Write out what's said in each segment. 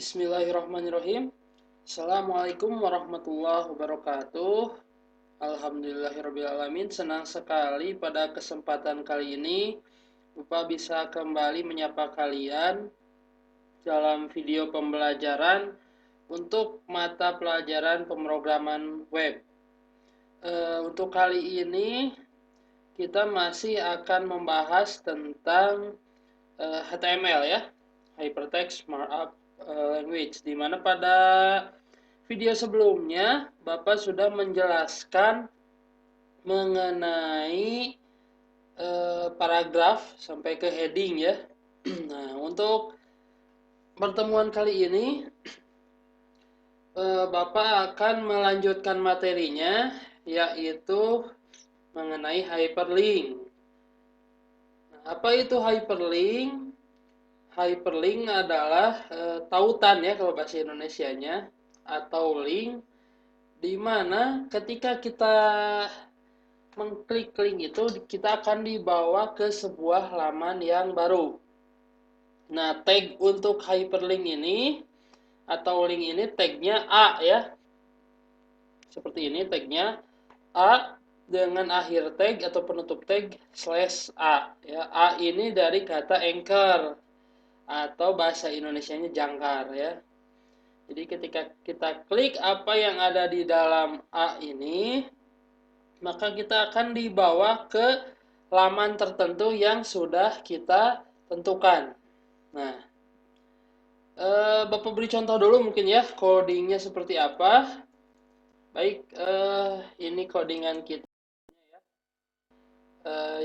Bismillahirrahmanirrahim. Assalamualaikum warahmatullahi wabarakatuh. Alhamdulillahirrabbilalamin. Senang sekali pada kesempatan kali ini Bapak bisa kembali menyapa kalian dalam video pembelajaran untuk mata pelajaran pemrograman web. Untuk kali ini kita masih akan membahas tentang HTML ya, Hypertext Markup Language, di mana pada video sebelumnya Bapak sudah menjelaskan mengenai paragraf sampai ke heading ya. Nah, untuk pertemuan kali ini Bapak akan melanjutkan materinya, yaitu mengenai hyperlink. Nah, apa itu hyperlink? Hyperlink adalah tautan ya kalau bahasa Indonesianya, atau link, di mana ketika kita mengklik link itu kita akan dibawa ke sebuah laman yang baru. Nah, tag untuk hyperlink ini atau link ini tagnya A ya. Seperti ini tagnya A dengan akhir tag atau penutup tag /A ya. A ini dari kata anchor atau bahasa Indonesianya jangkar ya. Jadi ketika kita klik apa yang ada di dalam A ini, maka kita akan dibawa ke laman tertentu yang sudah kita tentukan. Nah, Bapak beri contoh dulu mungkin ya, codingnya seperti apa. Baik, ini codingan kita,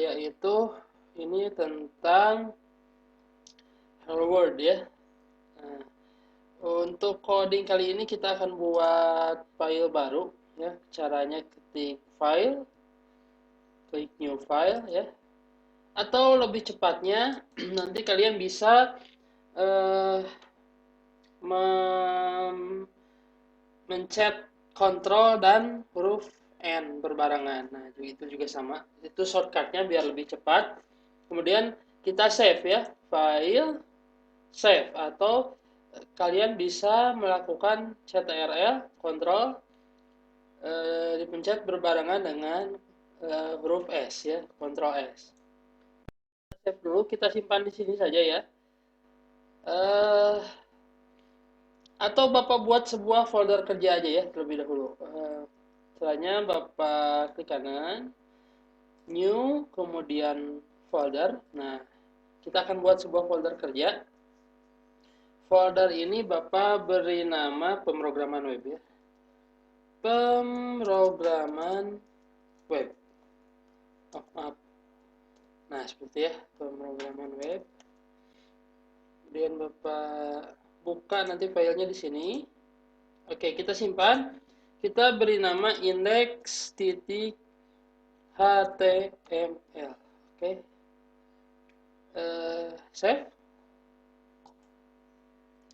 yaitu ini tentang Hello World ya. Nah, untuk coding kali ini kita akan buat file baru ya. Caranya ketik file, klik new file ya. Atau lebih cepatnya nanti kalian bisa mencet Ctrl dan huruf N berbarengan. Nah, itu juga sama. Itu shortcutnya biar lebih cepat. Kemudian kita save ya, file save, atau kalian bisa melakukan Ctrl, Ctrl dipencet berbarengan dengan huruf S ya, Ctrl S. Save dulu, kita simpan di sini saja ya. Atau Bapak buat sebuah folder kerja aja ya terlebih dahulu. Setelahnya Bapak klik kanan, new, kemudian folder. Nah, kita akan buat sebuah folder kerja. Folder ini Bapak beri nama pemrograman web ya. Pemrograman web. Oh, maaf. Nah, seperti ya, pemrograman web. Kemudian Bapak buka nanti filenya di sini. Oke, kita simpan. Kita beri nama index.html. Oke. Save.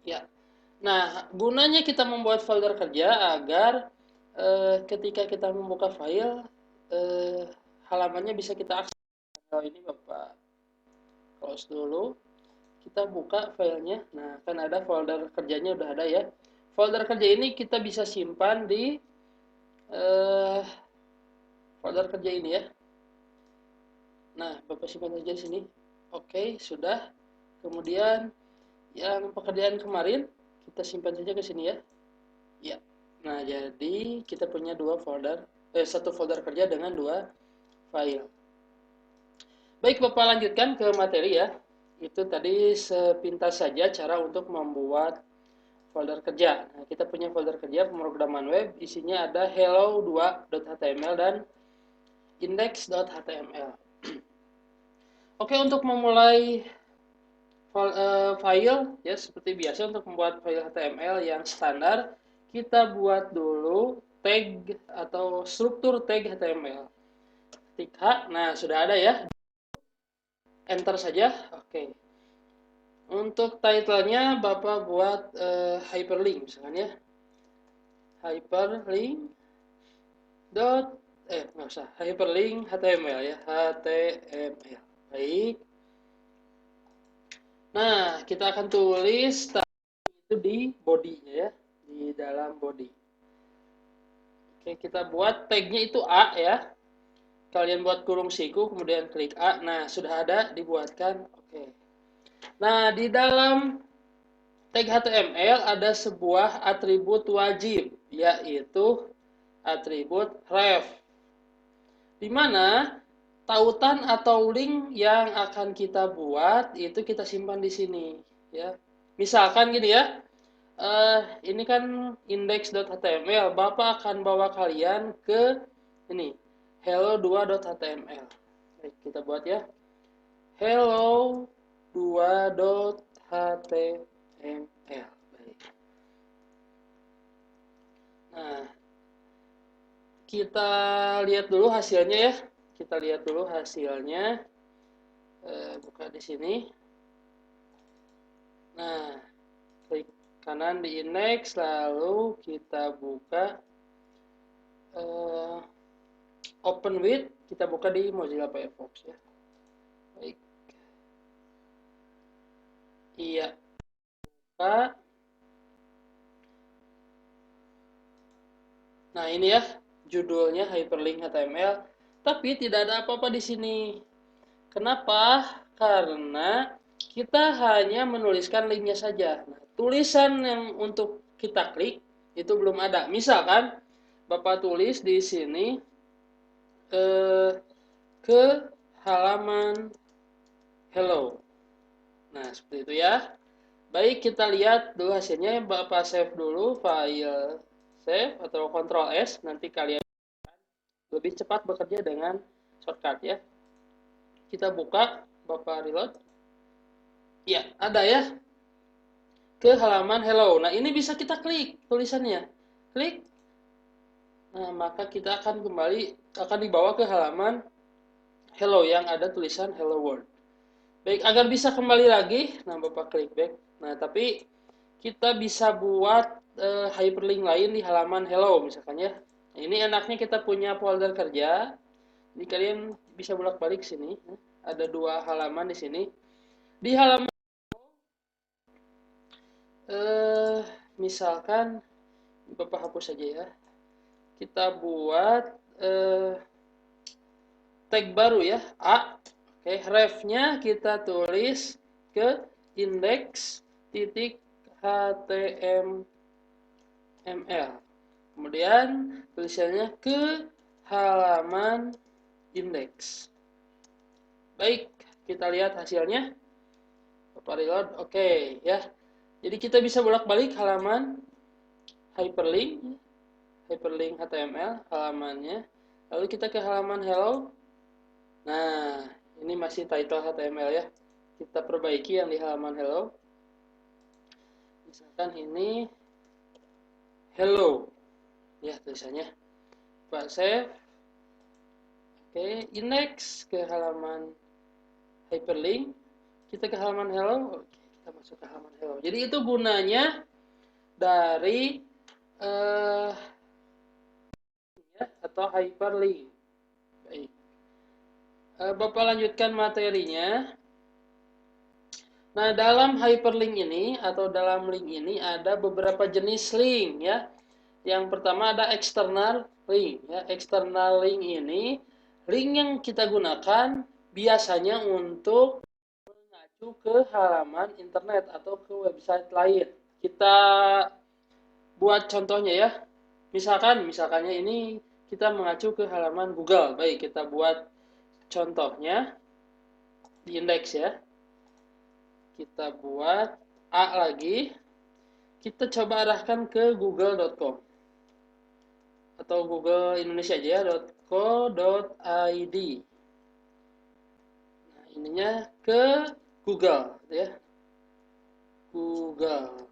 Ya. Nah, gunanya kita membuat folder kerja agar ketika kita membuka file, halamannya bisa kita akses. Kalau ini Bapak close dulu. Kita buka filenya. Nah, kan ada folder kerjanya udah ada ya. Folder kerja ini kita bisa simpan di folder kerja ini ya. Nah, Bapak simpan saja di sini. Oke, sudah. Kemudian yang pekerjaan kemarin kita simpan saja ke sini ya. Ya. Nah, jadi kita punya satu folder kerja dengan dua file. Baik, Bapak lanjutkan ke materi ya. Itu tadi sepintas saja cara untuk membuat folder kerja. Nah, kita punya folder kerja pemrograman web, isinya ada hello2.html dan index.html. Oke, untuk memulai file ya seperti biasa, untuk membuat file HTML yang standar, kita buat dulu tag atau struktur tag HTML. Ketik H, nah sudah ada ya. Enter saja. Oke. Untuk title-nya Bapak buat hyperlink misalkan ya. Hyperlink nggak usah, hyperlink HTML ya, HTML. Baik. Nah, kita akan tulis itu di bodinya ya, di dalam body. Oke, kita buat tagnya itu A ya. Kalian buat kurung siku, kemudian klik A. Nah, sudah ada dibuatkan. Oke. Nah, di dalam tag HTML ada sebuah atribut wajib, yaitu atribut ref. Di mana tautan atau link yang akan kita buat itu kita simpan di sini ya. Misalkan gini ya. Ini kan index.html. Bapak akan bawa kalian ke ini hello2.html. Baik, kita buat ya. hello2.html. Baik. Nah, kita lihat dulu hasilnya ya. Kita lihat dulu hasilnya. Buka di sini. Nah, klik kanan di index, lalu kita buka open with, kita buka di Mozilla Firefox ya. Baik. Iya. Buka. Nah, ini ya judulnya hyperlink HTML, tapi tidak ada apa-apa di sini. Kenapa? Karena kita hanya menuliskan linknya saja. Nah, tulisan yang untuk kita klik itu belum ada. Misalkan Bapak tulis di sini ke halaman hello. Nah, seperti itu ya. Baik, kita lihat dulu hasilnya. Bapak save dulu file save atau Ctrl S. Nanti kalian lebih cepat bekerja dengan shortcut ya. Kita buka, Bapak reload. Ya, ada ya. Ke halaman hello. Nah, ini bisa kita klik tulisannya. Klik. Nah, maka kita akan dibawa ke halaman hello yang ada tulisan hello world. Baik, agar bisa kembali lagi, nah Bapak klik back. Nah, tapi kita bisa buat hyperlink lain di halaman hello misalkan ya. Nah, ini enaknya kita punya folder kerja. Jadi kalian bisa bolak-balik sini. Ada 2 halaman di sini. Di halaman misalkan Bapak hapus saja ya. Kita buat tag baru ya, A. Oke, refnya kita tulis ke index.html. Kemudian tulisannya ke halaman index. Baik, kita lihat hasilnya. Bapak reload, oke ya. Jadi kita bisa bolak-balik halaman hyperlink HTML halamannya. Lalu kita ke halaman hello. Nah, ini masih title HTML ya. Kita perbaiki yang di halaman hello. Misalkan ini hello. Ya, tulisannya. Pak save. Oke, index ke halaman hyperlink. Kita ke halaman hello. Oke, kita masuk ke halaman hello. Jadi itu gunanya dari atau hyperlink. Baik. Bapak lanjutkan materinya. Nah, dalam hyperlink ini atau dalam link ini ada beberapa jenis link ya. Yang pertama ada external link ya. External link ini link yang kita gunakan biasanya untuk mengacu ke halaman internet atau ke website lain. Kita buat contohnya ya. Misalkannya ini kita mengacu ke halaman Google. Baik, kita buat contohnya di indeks ya. Kita buat A lagi. Kita coba arahkan ke google.com atau Google Indonesia aja ya, .co.id. Nah, ininya ke Google ya. Google.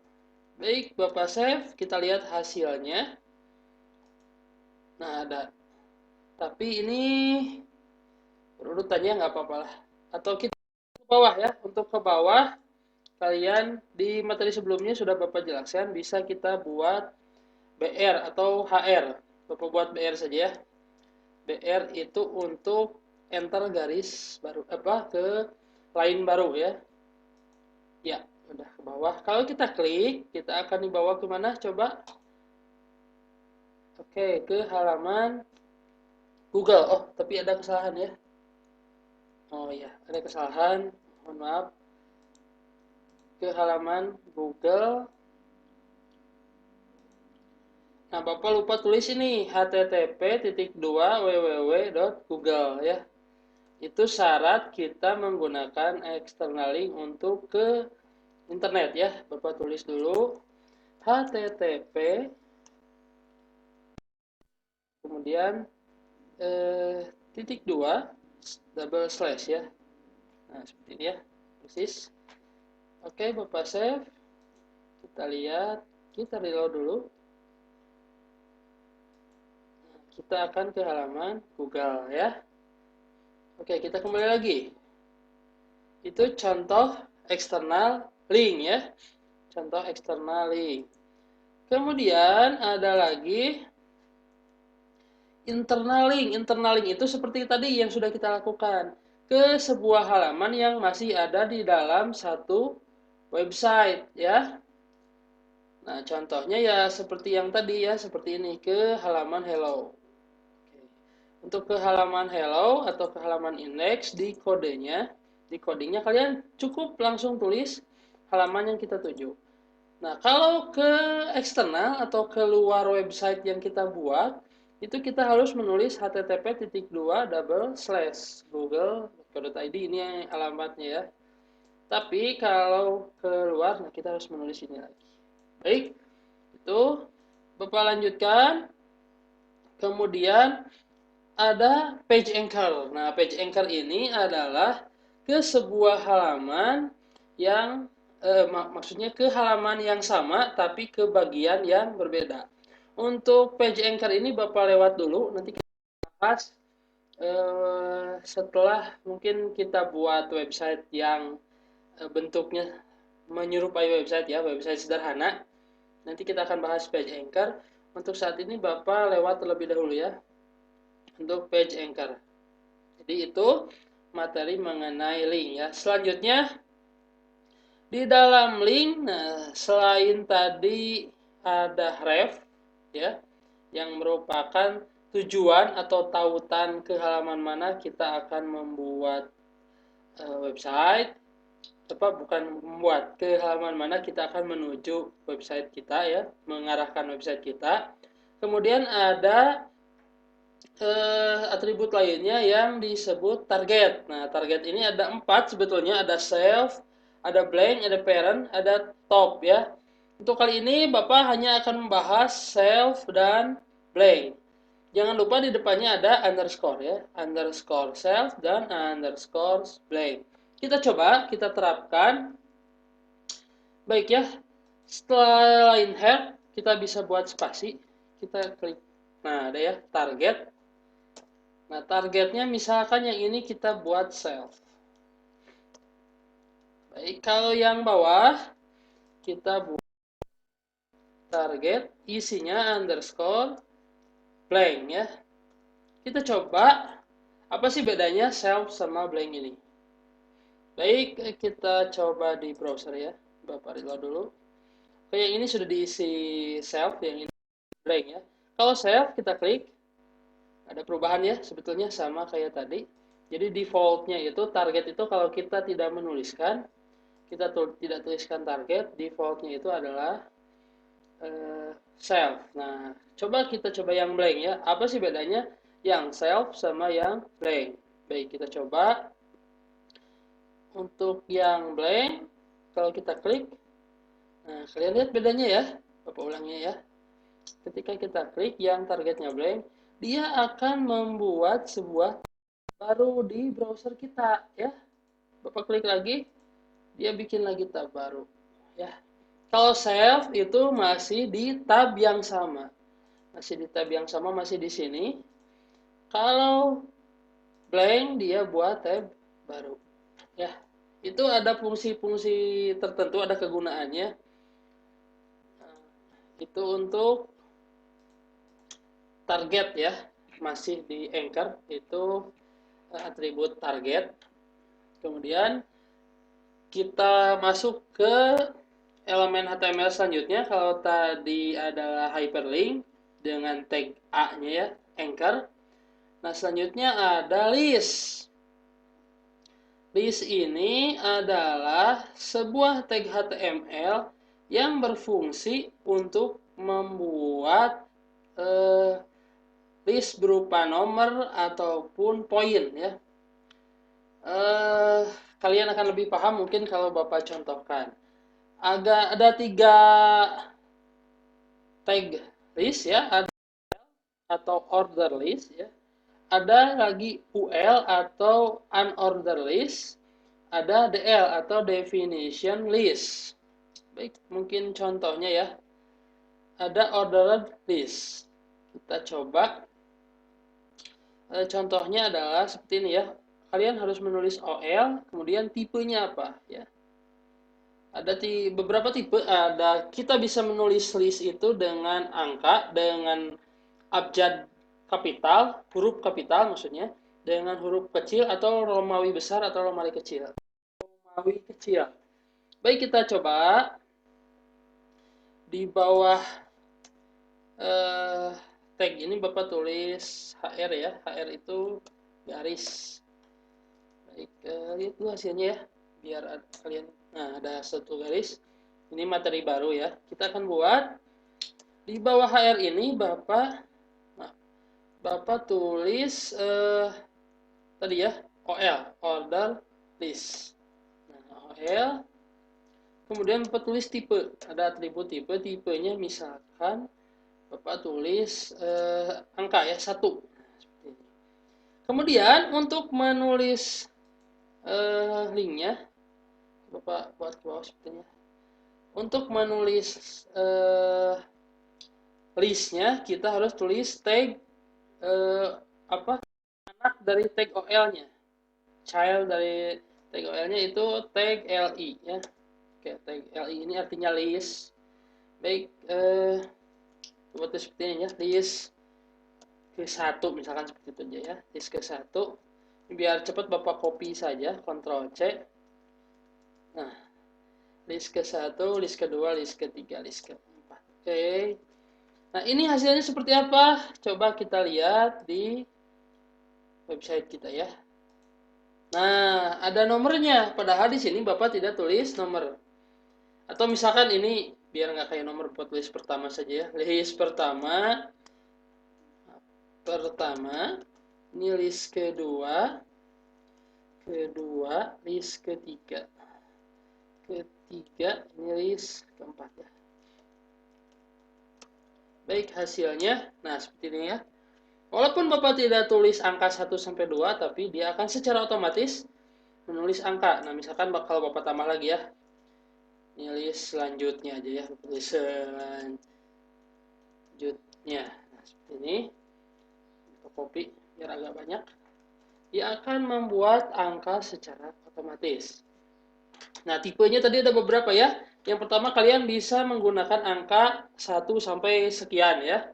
Baik, Bapak save, kita lihat hasilnya. Nah, ada. Tapi ini urutannya nggak apa-apa lah. Atau kita ke bawah ya. Untuk ke bawah, kalian di materi sebelumnya sudah Bapak jelaskan, bisa kita buat BR atau HR. Bapak buat BR saja ya. BR itu untuk enter garis baru ke line baru ya. Ya, Udah ke bawah. Kalau kita klik, kita akan dibawa kemana? Coba. Oke, ke halaman Google. Oh, tapi ada kesalahan ya. Oh ya, ada kesalahan. Mohon maaf. Ke halaman Google. Nah, Bapak lupa tulis ini http://www.google ya. Itu syarat kita menggunakan external link untuk ke internet ya. Bapak tulis dulu http kemudian titik dua double slash ya. Nah, seperti ini ya. Persis. Oke, Bapak save. Kita lihat, kita reload dulu. Kita akan ke halaman Google ya. Oke, kita kembali lagi. Itu contoh eksternal link ya. Contoh eksternal link. Kemudian ada lagi internal link. Internal link itu seperti tadi yang sudah kita lakukan. Ke sebuah halaman yang masih ada di dalam satu website ya. Nah, contohnya ya seperti yang tadi ya, seperti ini, ke halaman hello. Untuk ke halaman hello atau ke halaman index di codingnya kalian cukup langsung tulis halaman yang kita tuju. Nah, kalau ke eksternal atau ke luar website yang kita buat, itu kita harus menulis http://google.co.id, ini alamatnya ya. Tapi kalau ke luar, nah kita harus menulis ini lagi. Baik, itu Bapak lanjutkan. Kemudian ada page anchor. Nah, page anchor ini adalah ke sebuah halaman yang maksudnya ke halaman yang sama tapi ke bagian yang berbeda. Untuk page anchor ini Bapak lewat dulu, nanti kita bahas setelah mungkin kita buat website yang bentuknya menyerupai website ya, website sederhana. Nanti kita akan bahas page anchor. Untuk saat ini Bapak lewat terlebih dahulu ya. Untuk page anchor. Jadi itu materi mengenai link ya. Selanjutnya di dalam link, nah selain tadi ada ref ya, yang merupakan tujuan atau tautan ke halaman mana kita akan membuat website. Bukan membuat, ke halaman mana kita akan menuju website kita ya, mengarahkan website kita. Kemudian ada atribut lainnya yang disebut target. Nah, target ini ada 4 sebetulnya, ada self, ada blank, ada parent, ada top ya. Untuk kali ini Bapak hanya akan membahas self dan blank. Jangan lupa di depannya ada underscore ya, underscore self dan underscore blank. Kita coba, kita terapkan. Baik ya, selain help, kita bisa buat spasi. Kita klik, nah ada ya, target. Nah, targetnya misalkan yang ini kita buat self. Baik, kalau yang bawah, kita buat target, isinya underscore blank ya. Kita coba, apa sih bedanya self sama blank ini? Baik, kita coba di browser ya. Bapak reload dulu. Oke, yang ini sudah diisi self, yang ini blank ya. Kalau self, kita klik. Ada perubahan ya, sebetulnya sama kayak tadi. Jadi defaultnya itu, target itu kalau kita tidak menuliskan, kita tidak tuliskan target, defaultnya itu adalah self. Nah, kita coba yang blank ya. Apa sih bedanya yang self sama yang blank? Baik, kita coba. Untuk yang blank, kalau kita klik, nah kalian lihat bedanya ya. Bapak ulangnya ya. Ketika kita klik yang targetnya blank, dia akan membuat sebuah baru di browser kita ya. Bapak klik lagi, dia bikin lagi tab baru ya. Kalau self itu masih di tab yang sama. Masih di tab yang sama, masih di sini. Kalau blank dia buat tab baru ya. Itu ada fungsi-fungsi tertentu, ada kegunaannya. Itu untuk target ya, masih di anchor, itu atribut target. Kemudian kita masuk ke elemen HTML selanjutnya. Kalau tadi adalah hyperlink dengan tag A-nya ya, anchor. Nah, selanjutnya ada list. List ini adalah sebuah tag HTML yang berfungsi untuk membuat list berupa nomor ataupun poin ya. Kalian akan lebih paham mungkin kalau Bapak contohkan. Ada 3 tag list ya, atau order list ya. Ada lagi UL atau unordered list, ada DL atau definition list. Baik, mungkin contohnya ya. Ada ordered list. Kita coba. Contohnya adalah seperti ini ya. Kalian harus menulis OL, kemudian tipenya apa ya. Ada beberapa tipe. Kita bisa menulis list itu dengan angka, dengan abjad kapital, huruf kapital maksudnya, dengan huruf kecil atau Romawi besar atau Romawi kecil. Romawi kecil. Baik, kita coba di bawah tag ini Bapak tulis HR ya. HR itu garis. Baik, lihat dulu hasilnya ya, biar kalian. Nah, ada satu garis. Ini materi baru ya. Kita akan buat di bawah HR ini Bapak tulis tadi ya, OL, order list. Nah, OL. Kemudian Bapak tulis tipe. Ada atribut tipe. Tipenya misalkan Bapak tulis angka ya, 1. Kemudian untuk menulis linknya, Bapak buat ke bawah sepertinya. Untuk menulis listnya, kita harus tulis tag anak dari tag OL-nya. Child dari tag OL-nya itu tag LI ya. Oke, tag LI ini artinya list. Baik, buat seperti ini ya, list ke-1 misalkan seperti itu aja ya. List ke-1. Biar cepat Bapak copy saja, Ctrl C. Nah, list ke-1, list kedua, list ketiga, list keempat. Oke. Nah, ini hasilnya seperti apa? Coba kita lihat di website kita ya. Nah, ada nomornya. Padahal di sini Bapak tidak tulis nomor. Atau misalkan ini biar nggak kayak nomor buat list pertama saja ya. List pertama, ini list kedua, list ketiga, ini list keempat ya. Baik, hasilnya, nah seperti ini ya. Walaupun Bapak tidak tulis angka 1 sampai 2, tapi dia akan secara otomatis menulis angka. Nah, misalkan kalau Bapak tambah lagi ya. Ini list selanjutnya aja ya. List selanjutnya. Nah, seperti ini. Kita copy biar agak banyak. Dia akan membuat angka secara otomatis. Nah, tipenya tadi ada beberapa ya. Yang pertama, kalian bisa menggunakan angka 1 sampai sekian ya.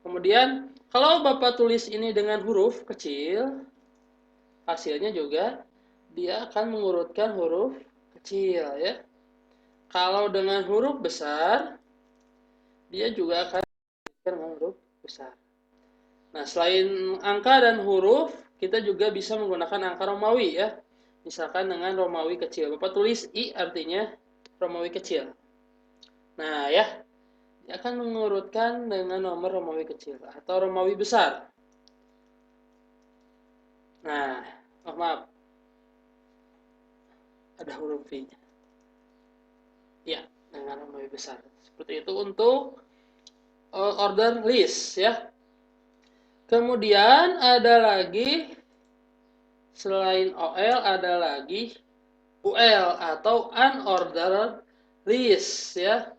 Kemudian, kalau Bapak tulis ini dengan huruf kecil, hasilnya juga dia akan mengurutkan huruf kecil ya. Kalau dengan huruf besar, dia juga akan mengurutkan dengan huruf besar. Nah, selain angka dan huruf, kita juga bisa menggunakan angka Romawi ya. Misalkan dengan Romawi kecil. Bapak tulis I artinya Romawi kecil. Nah ya, dia akan mengurutkan dengan nomor Romawi kecil atau Romawi besar. Nah, maaf. Ada huruf V-nya. Ya, dengan Romawi besar. Seperti itu untuk order list ya. Kemudian ada lagi, selain OL ada lagi UL atau unordered list ya.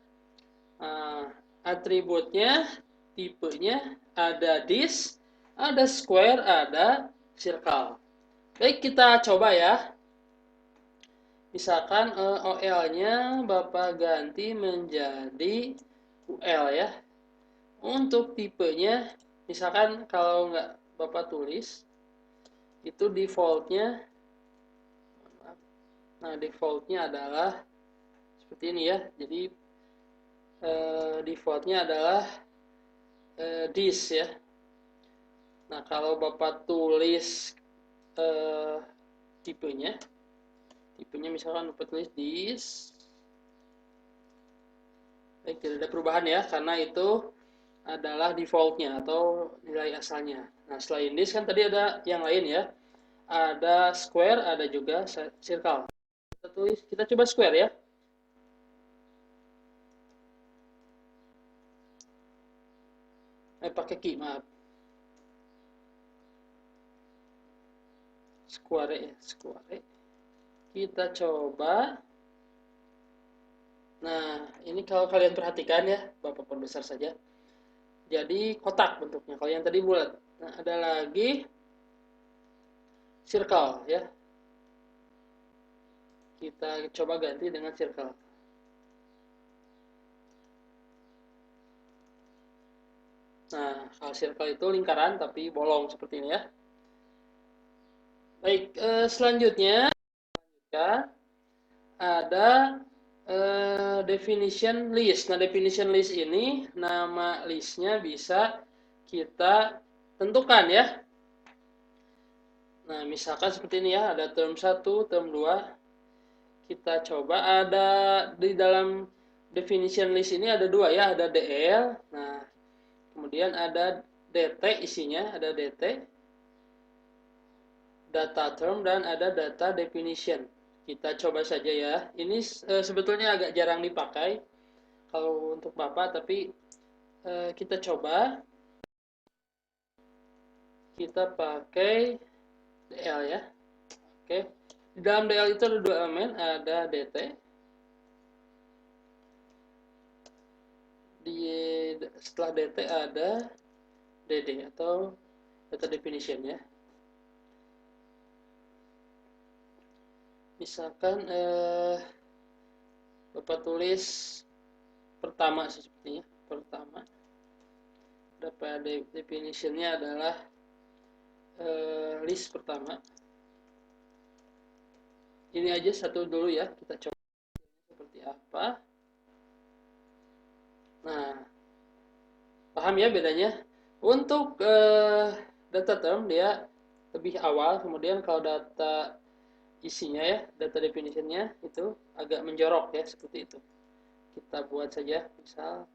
Atributnya, tipenya ada disk, ada square, ada circle. Baik, kita coba ya. Misalkan OL-nya Bapak ganti menjadi UL ya. Untuk tipenya, misalkan kalau nggak Bapak tulis, itu defaultnya Nah, defaultnya adalah seperti ini ya. Jadi defaultnya adalah this ya. Nah, kalau Bapak tulis tipenya misalkan Bapak tulis this, baik, tidak ada perubahan ya, karena itu adalah defaultnya atau nilai asalnya. Nah, selain this kan tadi ada yang lain ya, ada square, ada juga circle. Kita coba square ya. Pakai key, maaf. Square ya, square. Kita coba. Nah, ini kalau kalian perhatikan ya, Bapak perbesar saja. Jadi kotak bentuknya. Kalau yang tadi bulat. Nah, ada lagi circle ya. Kita coba ganti dengan circle. Nah, kalau circle itu lingkaran tapi bolong seperti ini ya. Baik, selanjutnya ya, ada definition list. Nah, definition list ini nama listnya bisa kita tentukan ya. Nah, misalkan seperti ini ya, ada term 1, term 2. Kita coba ada di dalam definition list ini ada dua ya, ada DL. Nah, kemudian ada DT isinya, ada DT, data term, dan ada data definition. Kita coba saja ya. Ini sebetulnya agak jarang dipakai kalau untuk Bapak, tapi kita coba. Kita pakai DL ya. Oke. Di dalam DL itu ada dua elemen, ada DT. Setelah DT ada DD atau data definition ya. Misalkan Bapak tulis pertama sepertinya, pertama. Data definitionnya adalah list pertama. Ini aja satu dulu ya, kita coba seperti apa. Nah, paham ya bedanya? Untuk data term dia lebih awal, kemudian kalau data isinya ya, data definitionnya itu agak menjorok ya, seperti itu. Kita buat saja, misal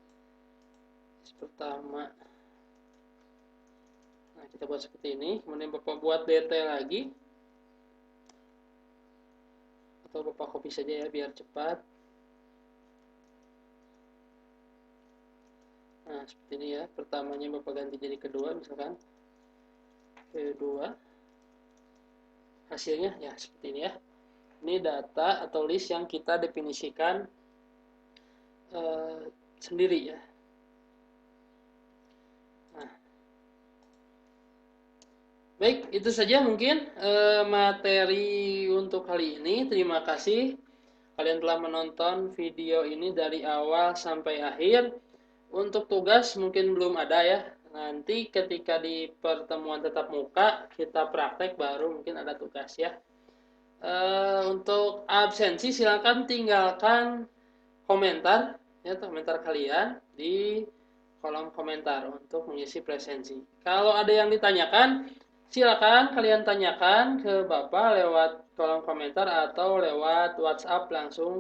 pertama. Nah, kita buat seperti ini, kemudian Bapak buat DT lagi. Atau Bapak copy saja ya, biar cepat. Nah, seperti ini ya, pertamanya Bapak ganti jadi kedua, misalkan. Kedua. Hasilnya ya seperti ini ya. Ini data atau list yang kita definisikan sendiri ya. Nah, baik, itu saja mungkin materi untuk kali ini. Terima kasih kalian telah menonton video ini dari awal sampai akhir. Untuk tugas mungkin belum ada ya. Nanti ketika di pertemuan tatap muka kita praktek baru mungkin ada tugas ya. Untuk absensi silakan tinggalkan komentar ya, komentar kalian di kolom komentar untuk mengisi presensi. Kalau ada yang ditanyakan, silakan kalian tanyakan ke Bapak lewat kolom komentar atau lewat WhatsApp langsung